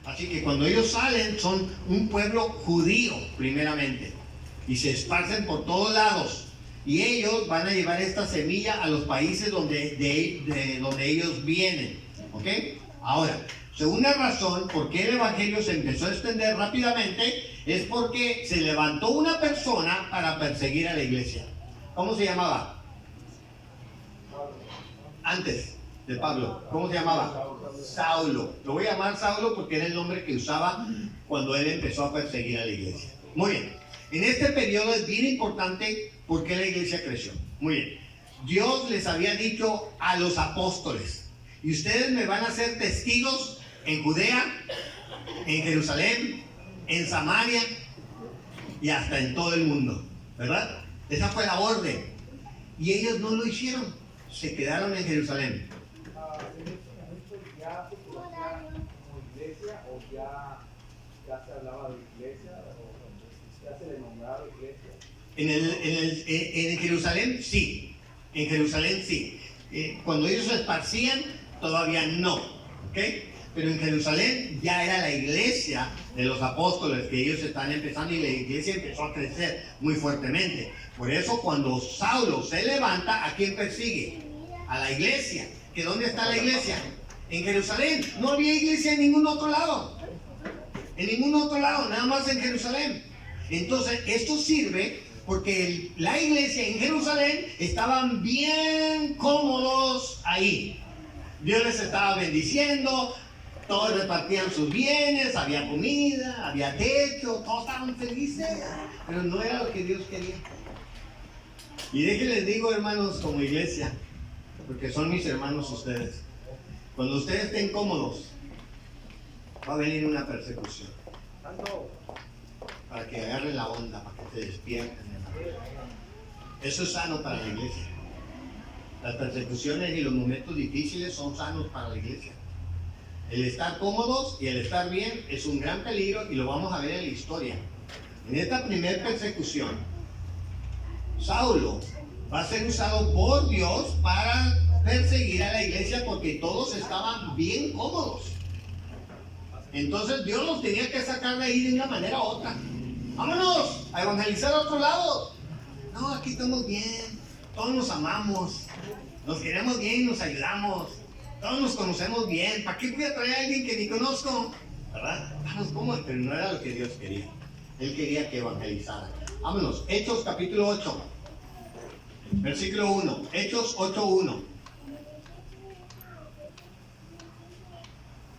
Así que cuando ellos salen son un pueblo judío primeramente y se esparcen por todos lados. Y ellos van a llevar esta semilla a los países de donde ellos vienen. ¿Ok? Ahora, segunda razón por qué el evangelio se empezó a extender rápidamente es porque se levantó una persona para perseguir a la iglesia. ¿Cómo se llamaba? Antes de Pablo. ¿Cómo se llamaba? Saulo. Lo voy a llamar Saulo porque era el nombre que usaba cuando él empezó a perseguir a la iglesia. Muy bien. En este periodo es bien importante por qué la iglesia creció. Muy bien. Dios les había dicho a los apóstoles: y ustedes me van a ser testigos en Judea, en Jerusalén, en Samaria y hasta en todo el mundo. ¿Verdad? Esa fue la orden. Y ellos no lo hicieron. Se quedaron en Jerusalén. ¿Ya como iglesia o ya se hablaba de iglesia o ya se le nombraba iglesia? En Jerusalén sí. En Jerusalén sí. Cuando ellos se esparcían todavía no. ¿Ok? Pero en Jerusalén ya era la iglesia de los apóstoles que ellos están empezando y la iglesia empezó a crecer muy fuertemente. Por eso cuando Saulo se levanta, ¿a quién persigue? A la iglesia. ¿Que dónde está la iglesia? En Jerusalén. No había iglesia en ningún otro lado. En ningún otro lado, nada más en Jerusalén. Entonces esto sirve porque la iglesia en Jerusalén estaban bien cómodos ahí. Dios les estaba bendiciendo. Todos repartían sus bienes, había comida, había techo, todos estaban felices, pero no era lo que Dios quería. Y déjenles digo, hermanos, como iglesia, porque son mis hermanos ustedes, cuando ustedes estén cómodos, va a venir una persecución, para que agarren la onda, para que se despierten, hermanos. Eso es sano para la iglesia. Las persecuciones y los momentos difíciles son sanos para la iglesia. El estar cómodos y el estar bien es un gran peligro y lo vamos a ver en la historia. En esta primera persecución, Saulo va a ser usado por Dios para perseguir a la iglesia porque todos estaban bien cómodos. Entonces Dios los tenía que sacar de ahí de una manera u otra. ¡Vámonos a evangelizar a otro lado! No, aquí estamos bien, todos nos amamos, nos queremos bien y nos ayudamos. Todos nos conocemos bien. ¿Para qué voy a traer a alguien que ni conozco? ¿Verdad? Vamos, ¿cómo? Pero no era lo que Dios quería. Él quería que evangelizara. Vámonos. Hechos capítulo 8. Versículo 1. Hechos 8:1.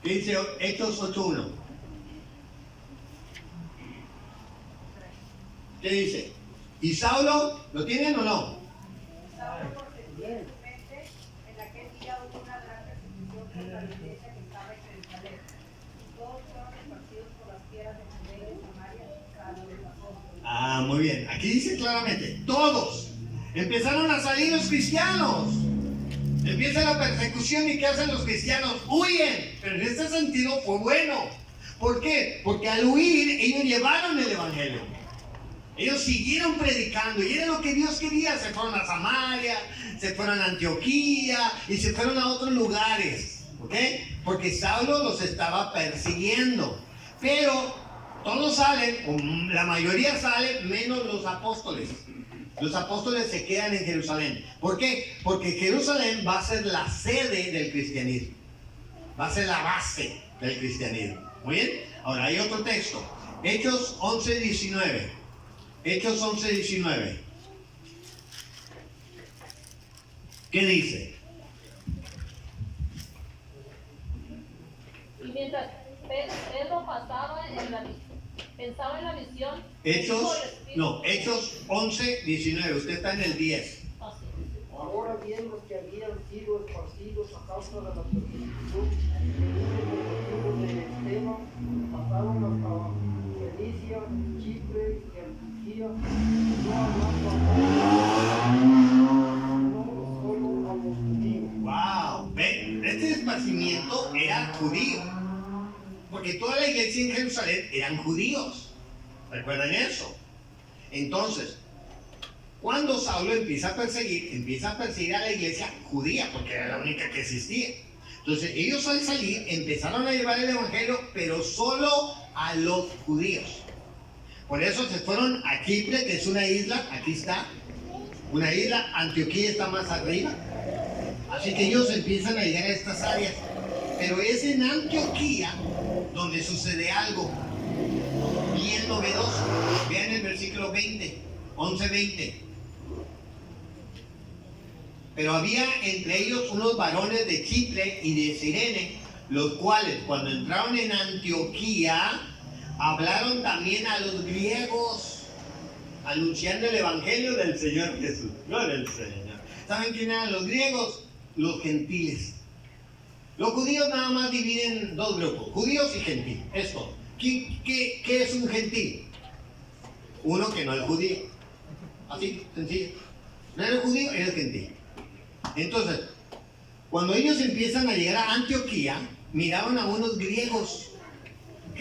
¿Qué dice Hechos 8:1? ¿Qué dice? ¿Y Saulo? ¿Lo tienen o no? Saulo porque en aquel día hubo una gran persecución contra la iglesia que estaba en Jerusalén. Y todos fueron repartidos por las tierras de Judea y Samaria, salvo los apóstoles. Muy bien. Aquí dice claramente, todos. Empezaron a salir los cristianos. Empieza la persecución y ¿qué hacen los cristianos? Huyen. Pero en este sentido fue bueno. ¿Por qué? Porque al huir ellos llevaron el evangelio. Ellos siguieron predicando y era lo que Dios quería. Se fueron a Samaria, se fueron a Antioquía y se fueron a otros lugares. ¿Ok? Porque Saulo los estaba persiguiendo. Pero todos salen, o la mayoría sale, menos los apóstoles. Los apóstoles se quedan en Jerusalén. ¿Por qué? Porque Jerusalén va a ser la sede del cristianismo. Va a ser la base del cristianismo. Muy bien. Ahora hay otro texto. Hechos 11:19. Hechos 11:19. ¿Qué dice? Y mientras Pedro pensaba en la visión, Hechos 11:19. Usted está en el 10. Ahora bien, los que habían sido esparcidos a causa de la persecución de Esteban pasaron hasta Fenicia, Chipre y Antioquía, no hablando no solo a los judíos. ¡Wow! ¿Ve? Este esparcimiento era judío. Porque toda la iglesia en Jerusalén eran judíos. ¿Recuerdan eso? Entonces, cuando Saulo empieza a perseguir a la iglesia judía, porque era la única que existía. Entonces ellos al salir empezaron a llevar el evangelio, pero solo a los judíos. Por eso se fueron a Chipre, que es una isla, aquí está, una isla. Antioquía está más arriba. Así que ellos empiezan a llegar a estas áreas. Pero es en Antioquía donde sucede algo bien novedoso. Vean el versículo 20, 11-20. Pero había entre ellos unos varones de Chipre y de Cirene, los cuales cuando entraron en Antioquía hablaron también a los griegos, anunciando el evangelio del Señor Jesús. Gloria al Señor. ¿Saben quién eran los griegos? Los gentiles. Los judíos nada más dividen dos grupos, judíos y gentiles. Es todo. ¿Qué es un gentil? Uno que no es judío. Así, sencillo. No eres judío, eres gentil. Entonces, cuando ellos empiezan a llegar a Antioquía, miraron a unos griegos, ¿ok?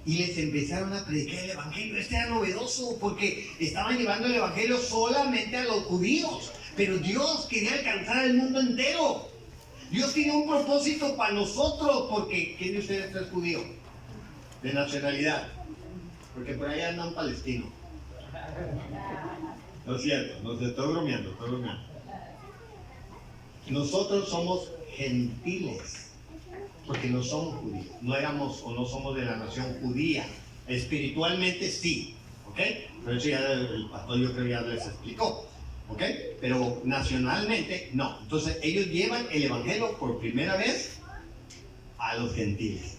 Y les empezaron a predicar el evangelio. Este era novedoso porque estaban llevando el evangelio solamente a los judíos. Pero Dios quería alcanzar al mundo entero. Dios tiene un propósito para nosotros, porque ¿quién de ustedes es judío? De nacionalidad. Porque por ahí anda un palestino. No es cierto, no se estoy bromeando, estoy bromeando. Nosotros somos gentiles, porque no somos judíos. No éramos o no somos de la nación judía. Espiritualmente sí, ¿ok? Pero eso ya el pastor yo creo ya les explicó. ¿Ok? Pero nacionalmente no. Entonces ellos llevan el evangelio por primera vez a los gentiles.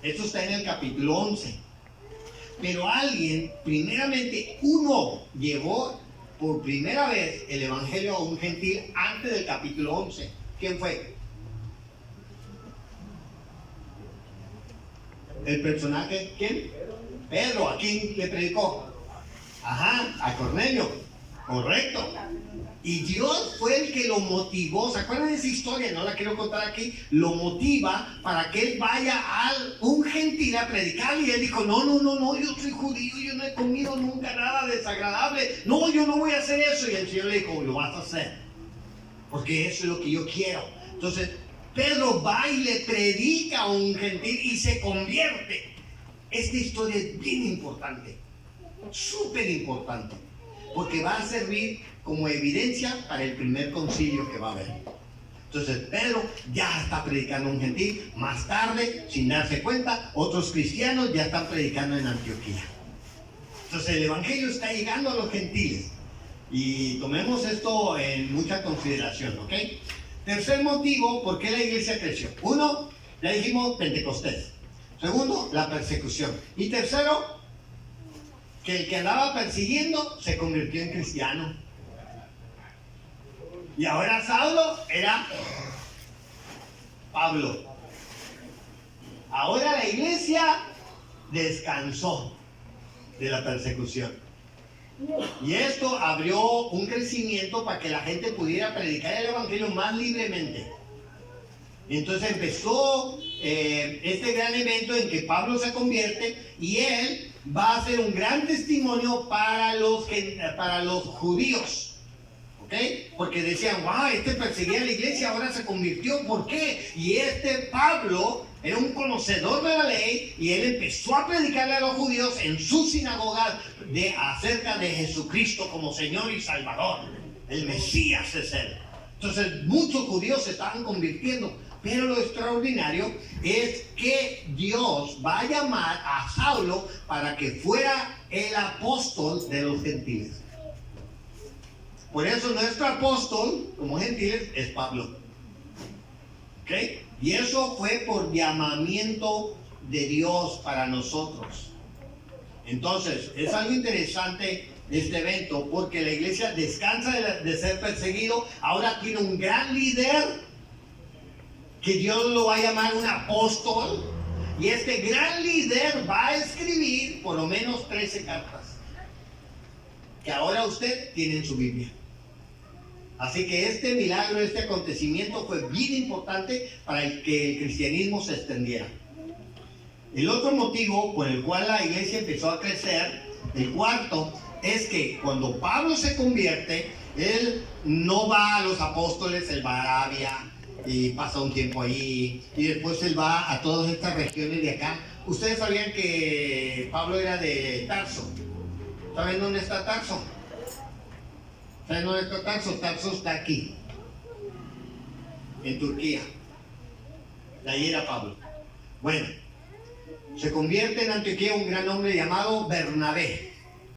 Esto está en el capítulo 11. Pero alguien, primeramente uno, llevó por primera vez el evangelio a un gentil antes del capítulo 11. ¿Quién fue? ¿El personaje? ¿Quién? Pedro. ¿A quién le predicó? Ajá, a Cornelio. Correcto. Y Dios fue el que lo motivó. ¿Se acuerdan de esa historia? No la quiero contar aquí. Lo motiva para que él vaya a un gentil a predicar. Y él dijo, no, yo soy judío, yo no he comido nunca nada desagradable. No, yo no voy a hacer eso. Y el Señor le dijo, lo vas a hacer, porque eso es lo que yo quiero. Entonces Pedro va y le predica a un gentil y se convierte. Esta historia es bien importante, súper importante, porque va a servir como evidencia para el primer concilio que va a haber. Entonces Pedro ya está predicando a un gentil. Más tarde, sin darse cuenta, otros cristianos ya están predicando en Antioquía. Entonces el evangelio está llegando a los gentiles. Y tomemos esto en mucha consideración, ¿ok? Tercer motivo, ¿por qué la iglesia creció? Uno, ya dijimos, Pentecostés. Segundo, la persecución. Y tercero, que el que andaba persiguiendo se convirtió en cristiano. Y ahora Saulo era Pablo. Ahora la iglesia descansó de la persecución. Y esto abrió un crecimiento para que la gente pudiera predicar el evangelio más libremente. Y entonces empezó este gran evento en que Pablo se convierte y él va a ser un gran testimonio para los judíos. ¿Ok? Porque decían, wow, este perseguía a la iglesia, ahora se convirtió. ¿Por qué? Y este Pablo era un conocedor de la ley y él empezó a predicarle a los judíos en su sinagoga acerca de Jesucristo como Señor y Salvador. El Mesías es él. Entonces muchos judíos se estaban convirtiendo. Pero lo extraordinario es que Dios va a llamar a Saulo para que fuera el apóstol de los gentiles. Por eso nuestro apóstol como gentiles es Pablo. ¿Ok? Y eso fue por llamamiento de Dios para nosotros. Entonces, es algo interesante este evento porque la iglesia descansa de ser perseguido. Ahora tiene un gran líder que Dios lo va a llamar un apóstol. Y este gran líder va a escribir por lo menos 13 cartas que ahora usted tiene en su Biblia. Así que este milagro, este acontecimiento fue bien importante para que el cristianismo se extendiera. El otro motivo por el cual la iglesia empezó a crecer, el cuarto, es que cuando Pablo se convierte, él no va a los apóstoles, él va a Arabia, y pasa un tiempo ahí, y después él va a todas estas regiones de acá. Ustedes sabían que Pablo era de Tarso. ¿Saben dónde está Tarso? ¿Saben dónde está Tarso? Tarso está aquí, en Turquía. De ahí era Pablo. Bueno, se convierte en Antioquía un gran hombre llamado Bernabé.